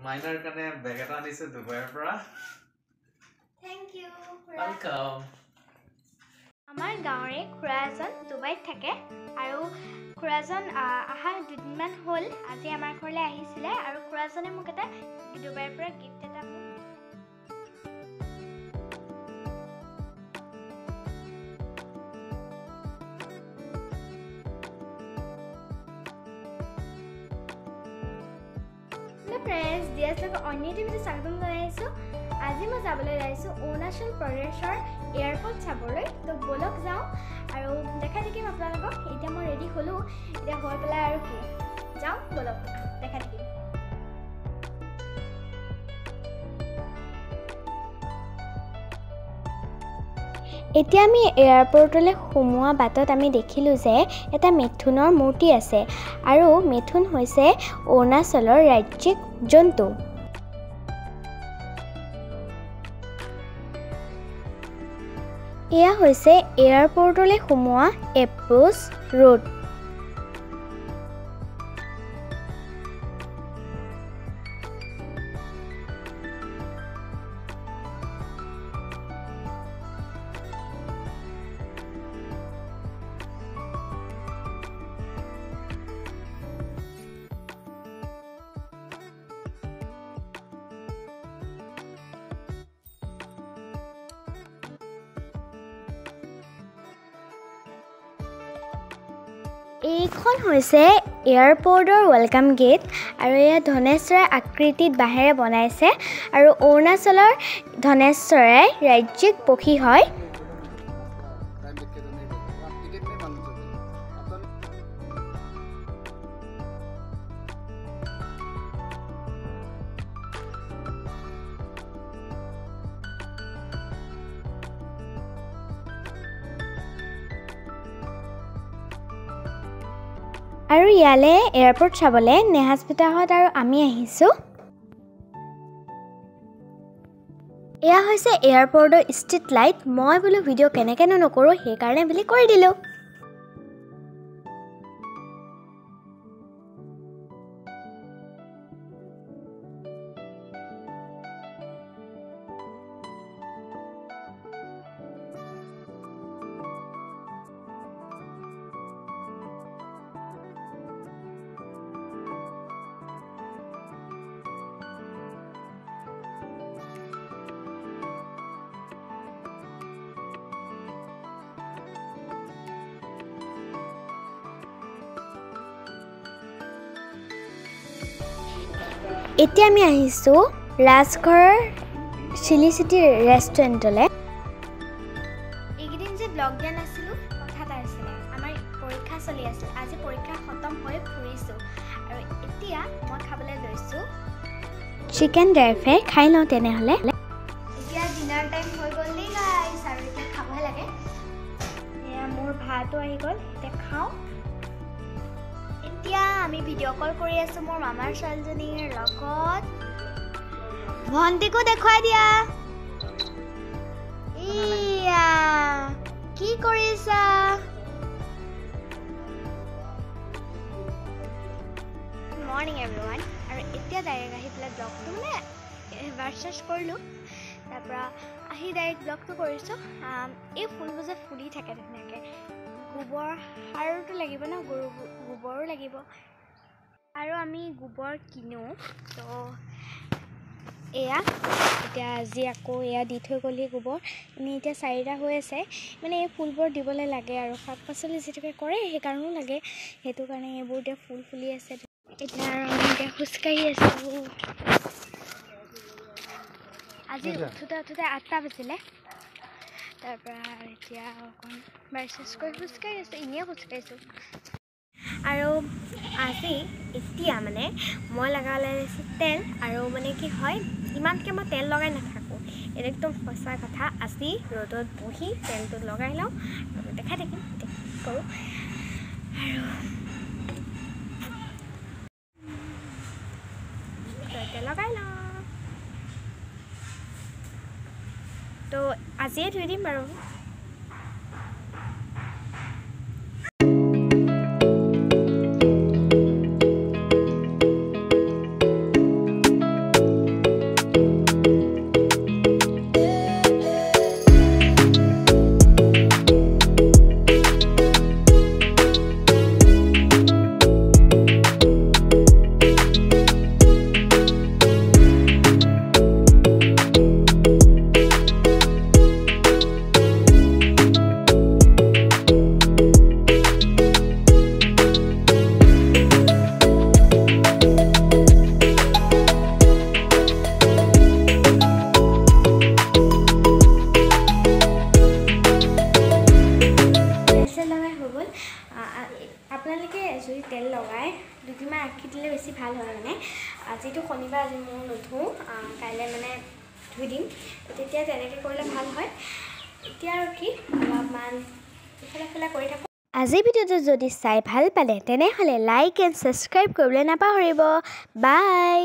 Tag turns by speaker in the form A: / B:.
A: মাইনাৰ কাৰণে বেগ এটা আনিছে দুবাইৰ পৰা
B: থ্যাংক ইউ
A: ওয়েলকাম
B: আমাৰ গাঁৱৰে খুৰা এজন ডুবাইত থাকে আৰু খুৰাজন আহা দুদিনমান হ'ল আজি আমাৰ ঘৰলৈ আহিছিলে আৰু খুৰাজনে মোক এটা ডুবাইৰ পৰা গিফ্ট এটা ফ্ৰেণ্ডছ ডিএছএফ অন্য টিভিটো স্বাগতম জনাইছোঁ আজি মই যাবলৈ ওলাইছোঁ অৰুণাচল প্ৰদেশৰ এয়াৰপৰ্ট চাবলৈ তো বলক যাওঁ আৰু দেখাই থাকিম আপোনালোকক এতিয়া মই ৰেডি হ'লোঁ এতিয়া হৈ পেলাই আৰু কি যাওঁ বলক দেখাই থাকিম এতিয়া আমি এয়াৰপৰ্টলৈ সোমোৱা বাটত আমি দেখিলোঁ যে এটা মিথুনৰ মূৰ্তি আছে আৰু মিথুন হৈছে অৰুণাচলৰ ৰাজ্যিক জন্তু এয়া হৈছে এয়াৰপৰ্টলৈ সোমোৱা এপ্ৰোচ ৰোড এইখন হৈছে এয়াৰপৰ্টৰ ৱেলকাম গেট আৰু এয়া ধনেশ্বৰৰ আকৃতিত বাঁহেৰে বনাইছে আৰু অৰুণাচলৰ ধনেশ্বৰে ৰাজ্যিক পক্ষী হয় আৰু ইয়ালে এয়াৰপৰ্ট চাবলৈ নেহাজ পিতাহঁত আৰু আমি আহিছোঁ এয়া হৈছে এয়াৰপৰ্টৰ ষ্ট্ৰীট লাইট মই বোলো ভিডিঅ' কেনেকৈনো নকৰোঁ সেইকাৰণে বুলি কৰি দিলোঁ এতিয়া আমি আহিছোঁ ৰাজঘৰৰ চিলি চিটি ৰেষ্টুৰেণ্টলৈ এইকেইদিন যে ব্লগ দিয়া নাছিলোঁ কথা এটা আছিলে আমাৰ পৰীক্ষা চলি আছিল আজি পৰীক্ষা খতম হৈ ফুৰিছোঁ আৰু এতিয়া মই খাবলৈ লৈছোঁ চিকেন ড্ৰাই ফ্ৰাই খাই লওঁ তেনেহ'লে এতিয়া ডিনাৰ টাইম হৈ গ'ল দেই গাইছ আৰু এতিয়া খাবহে লাগে এয়া মোৰ ভাতো আহি গ'ল এতিয়া খাওঁ এতিয়া আমি ভিডিঅ' কল কৰি আছোঁ মোৰ মামাৰ ছোৱালীজনীৰ লগত ভণ্টিকো দেখুৱাই দিয়া ইয়া কি কৰিছা মৰ্ণিং এভৰিৱান আৰু এতিয়া ডাইৰেক্ট আহি পেলাই ব্লগটো মানে এবাৰ চাৰ্চ কৰিলোঁ তাৰপৰা আহি ডাইৰেক্ট ব্লগটো কৰিছোঁ এই ফুলবোৰ যে ফুলি থাকে ধুনীয়াকৈ গোবৰ সাৰটো লাগিব ন গৰু গোবৰো লাগিব আৰু আমি গোবৰ কিনো তো এয়া এতিয়া আজি আকৌ এয়া দি থৈ গ'লহি গোবৰ এনেই এতিয়া 4টা হৈ আছে মানে এই ফুলবোৰ দিবলৈ লাগে আৰু শাক পাচলি যিটোকে কৰে সেইকাৰণেও লাগে সেইটো কাৰণে এইবোৰ এতিয়া ফুল ফুলি আছে এতিয়া আৰু আমি এতিয়া খোজকাঢ়ি আছোঁ আজি উঠোতে 8টা বাজিলে তাৰপৰা এতিয়া অকণ বাৰ্চেছ কৰি খোজকাঢ়ি আছোঁ এনেই খোজকাঢ়িছোঁ আৰু আজি এতিয়া মানে মই লগাই লৈছোঁ তেল আৰু মানে কি হয় ইমানকৈ মই তেল লগাই নাথাকোঁ একদম সঁচা কথা আজি ৰ'দত বহি তেলটো লগাই লওঁ আৰু দেখাই থাকিম এতিয়া কৰোঁ আৰু তেল লগাই লওঁ তো আজিয়ে ধুই দিম বাৰু আজি মই নুধুওঁ কাইলৈ মানে ধুই দিম তেতিয়া তেনেকৈ কৰিলে ভাল হয় এতিয়া আৰু কি অলপমান ইফালে কৰি থাকোঁ আজিৰ ভিডিঅ'টো যদি চাই ভাল পালে তেনেহ'লে লাইক এণ্ড ছাবস্ক্ৰাইব কৰিবলৈ নাপাহৰিব বাই